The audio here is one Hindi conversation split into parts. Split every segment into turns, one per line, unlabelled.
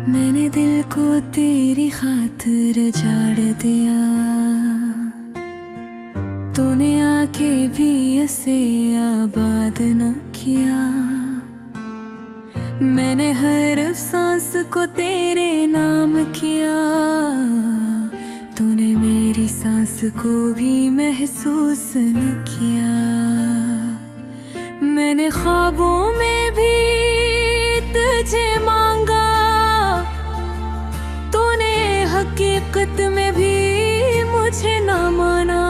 मैंने दिल को तेरी खातिर जाड़ दिया, तूने आके भी इसे आबाद न किया। मैंने हर सांस को तेरे नाम किया, तूने मेरी सांस को भी महसूस न किया। मैंने ख्वाबों में भी तुझे मांगा, तूने हकीकत में भी मुझे ना माना।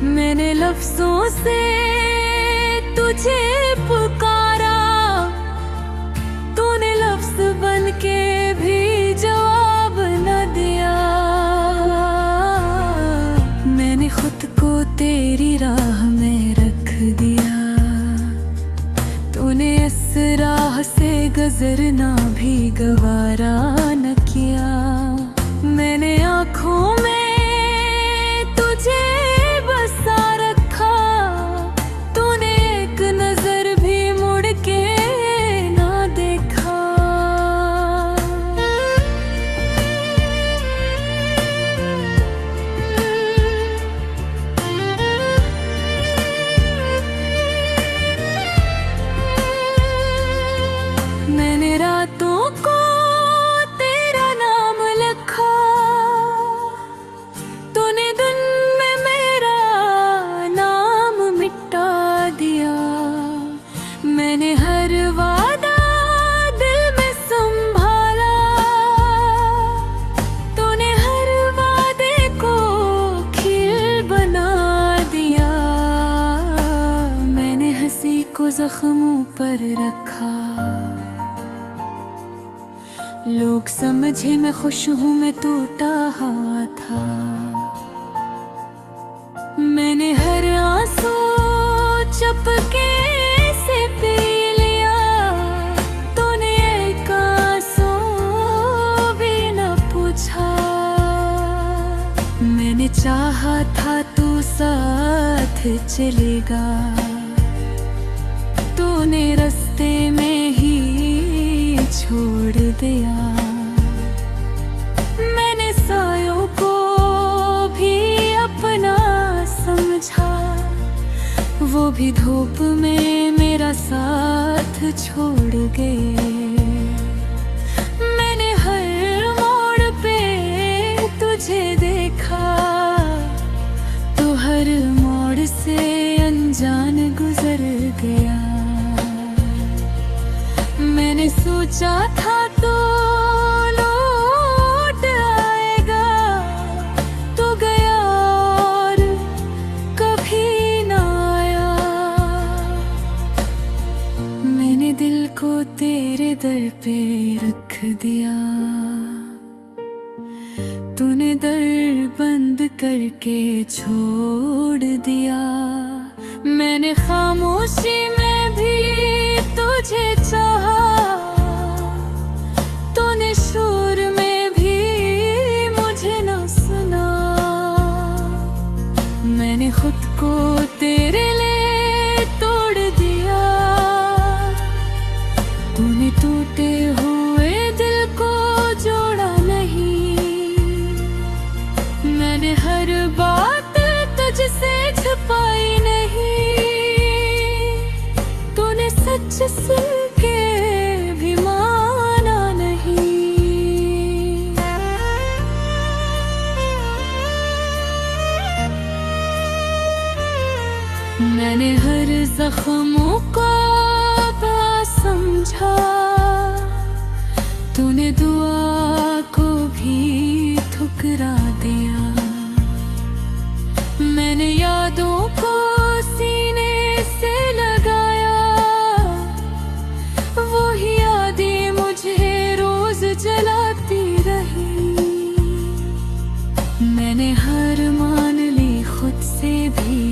मैंने लफ्जों से तुझे पुकारा, तूने लफ्ज बन के भी जवाब न दिया। मैंने खुद को तेरी राह में रख दिया, तूने इस राह से गुजरना भी गवारा न किया। मैंने आँखों में तुझे बसा रखा, तूने एक नजर भी मुड़ के ना देखा। मैंने रातों को तेरा नाम लिखा, तूने दिन में मेरा नाम मिटा दिया। मैंने हर वादा दिल में संभाला, तूने हर वादे को खील बना दिया। मैंने हंसी को जख्मों पर रखा, लोग समझे मैं खुश हूँ, मैं टूटा हुआ था। मैंने हर आंसू चुपके से पी लिया, तूने एक आंसू भी न पूछा। मैंने चाहा था तू साथ चलेगा, तूने रास्ते में ही छोड़ दिया। मैंने सायों को भी अपना समझा, वो भी धूप में मेरा साथ छोड़ गए। मैंने हर मोड़ पे तुझे देखा, तो हर मोड़ से अनजान गुजर गया। मैंने सोचा था तो लौट आएगा, तो गया और कभी ना आया। मैंने दिल को तेरे दर पे रख दिया, तूने दर बंद करके छोड़ दिया। मैंने खामोशी में भी तुझे चाहा, तूने शोर में भी मुझे न सुना। मैंने खुद को तेरे लिए तोड़ दिया, तूने टूटे हुए दिल को जोड़ा नहीं। मैंने हर बात तुझसे छुपाई नहीं, तूने सच सुन के भी माना नहीं। मैंने हर जख्मों को समझा, तूने दुआ को भी ठुकरा दिया। मैंने यादों को सीने से लगाया, वही यादें मुझे रोज जलाती रही। मैंने हार मान ली खुद से भी,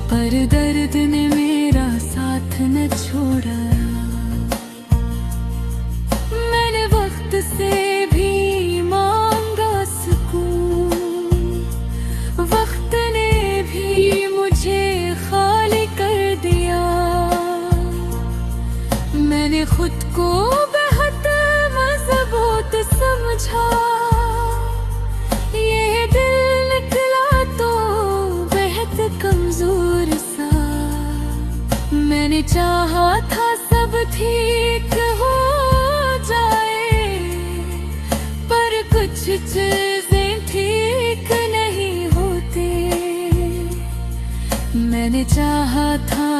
पर दर्द ने मेरा साथ न छोड़ा। से भी मांगा सुकून, वक्त ने भी मुझे खाली कर दिया। मैंने खुद को बेहद मजबूत समझा, ये दिल निकला तो बेहद कमजोर सा। मैंने चाहा था सब ठीक हो जाए, पर कुछ चीजें ठीक नहीं होते। मैंने चाहा था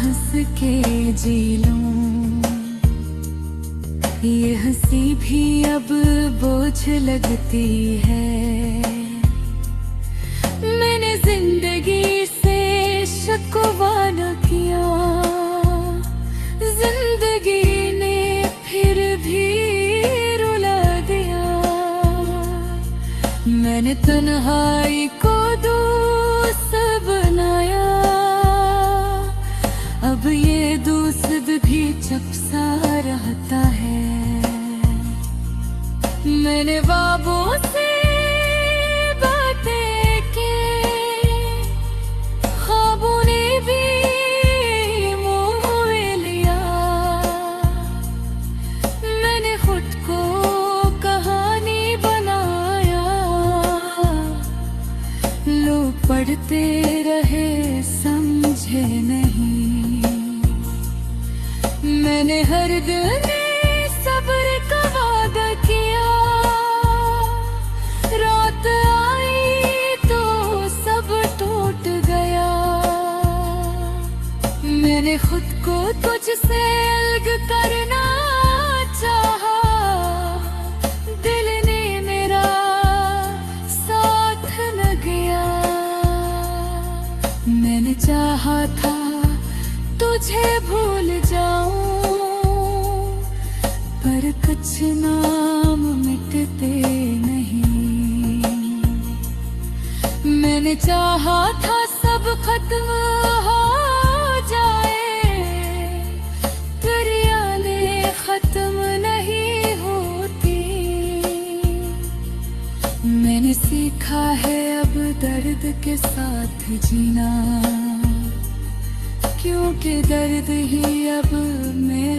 हंस के जी लूं, ये हंसी भी अब बोझ लगती है। मैंने जिंदगी से शिकवा न किया, जिंदगी ने फिर भी रुला दिया। मैंने तन्हाई को दोस्त बनाया, अब ये दोस्त भी चुप सा रहता है। मैंने ख्वाबों से बातें की, ख्वाबों ने भी मोह लिया। मैंने खुद को कहानी बनाया, लोग पढ़ते रहे समझे नहीं। मैंने हर दिन सब्र का वादा किया, रात आई तो सब टूट गया। मैंने खुद को तुझसे अलग करना चाहा, दिल ने मेरा साथ न गया। मैंने चाहा था तुझे भूल जाऊं, पर कुछ नाम मिटते नहीं। मैंने चाहा था सब खत्म हो जाए, पर यादें खत्म नहीं होती। मैंने सीखा है अब दर्द के साथ जीना, क्योंकि दर्द ही अब मेरा